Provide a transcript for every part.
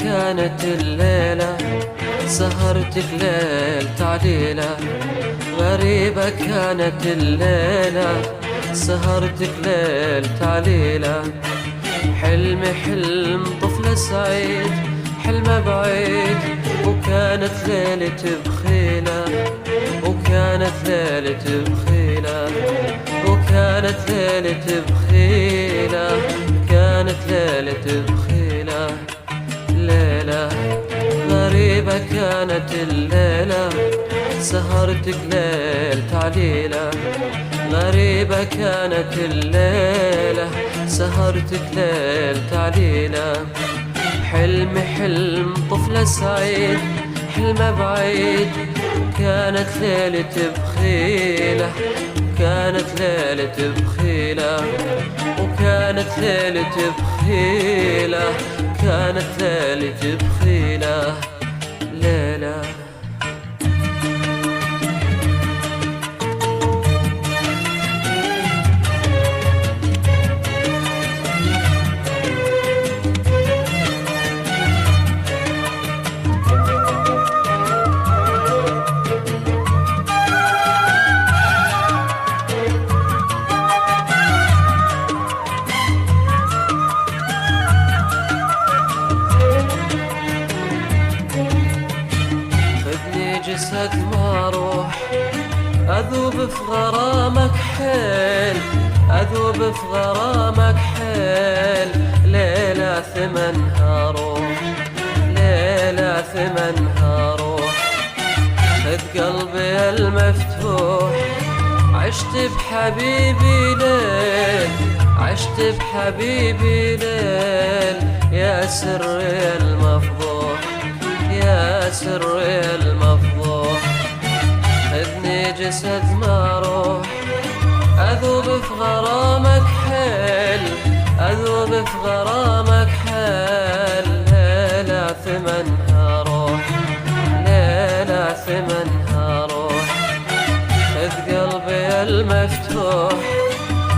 كانت الليلة سهرتك ليل تعليلة. غريبة كانت الليلة سهرتك ليل تعليلة. حلمي حلم طفل سعيد حلمه بعيد، وكانت ليلة بخيلة وكانت ليلة بخيلة وكانت ليلة بخيلة كانت ليلة بخيلة. ليلة غريبة كانت الليلة سهرتك ليل تعليلة. غريبة كانت الليلة سهرتك ليل تعليلة. حلمي حلم طفل سعيد حلمه بعيد، كانت ليلة بخيلة كانت ليلة بخيلة وكانت ليلة بخيلة كانت ليلة بخيلة. ليلة جسد ما اروح اذوب في غرامك حيل اذوب في غرامك حيل. ليلة ثمنها روح ليلة ثمنها روح. خذ قلبي المفتوح عشت بحبيبي ليل عشت بحبيبي ليل. يا سري المفضوح يا سري المفضوح. خذني جسد ما روح اذوب في غرامك حيل اذوب في غرامك حيل. ليلة ثمنها روح ليلة ثمنها روح. خذ قلبي المفتوح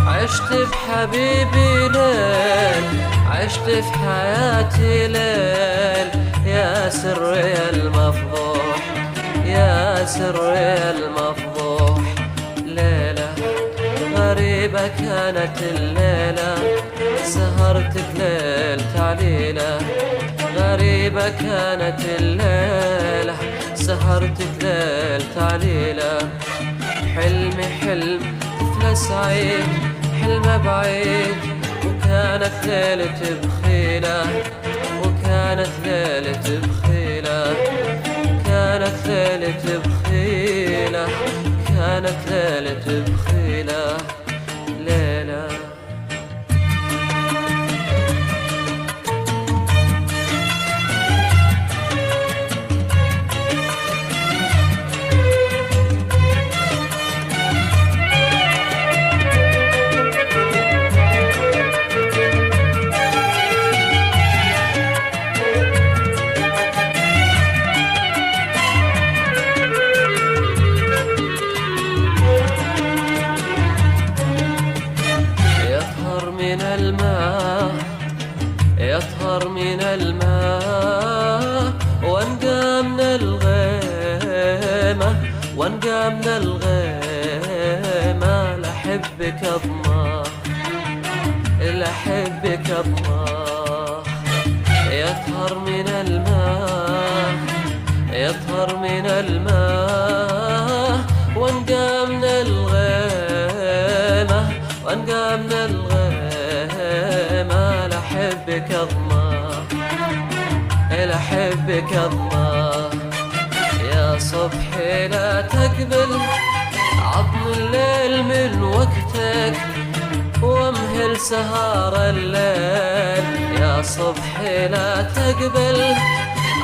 عشت بحبيبي ليل عشت في حياتي ليل. يا سري المفضوح يا سري المفضوح. ليلة غريبة كانت الليلة سهرتك ليل تعليلة. غريبة كانت الليلة سهرتك ليل تعليلة. حلمي حلم طفل سعيد حلمه بعيد، وكانت ليلة بخيلة وكانت ليلة بخيلة كانت ليلة بخيلة كانت ليلة بخيلة. ليلة من الماء يطهر من الماء، وانقى من الغيمة وانقى من الغيمة. لحبك الله لحبك الله. يطهر من الماء يطهر من الماء، وانقى من الغيمة وانقى من الغيمة. لحبك الله لحبك الله. يا صبحي لا تقبل عطن الليل من وقتك وامهل سهار الليل. يا صبحي لا تقبل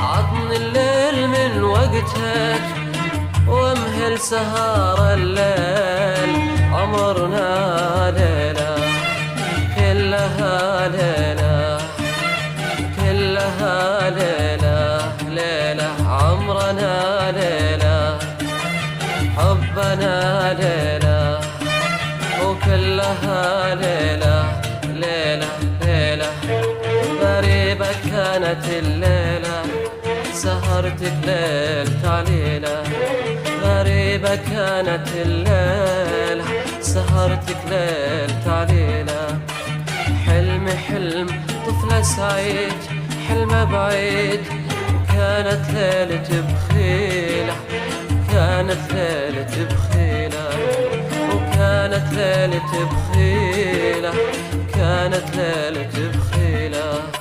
عطن الليل من وقتك وامهل سهار الليل. عمرنا ليلة كلها ليلة كلها ليلة ليلة. عمرنا ليلة حبنا ليلة وكلها ليلة ليلة ليلة. غريبة كانت كانت الليلة سهرتك ليل تعليلة، غريبة كانت الليلة سهرتك ليل تعليلة. حلمي حلم طفلة سعيد، حلمه بعيد، كانت ليلة بخيلة، كانت ليلة بخيلة، وكانت ليلة بخيلة، كانت ليلة بخيلة.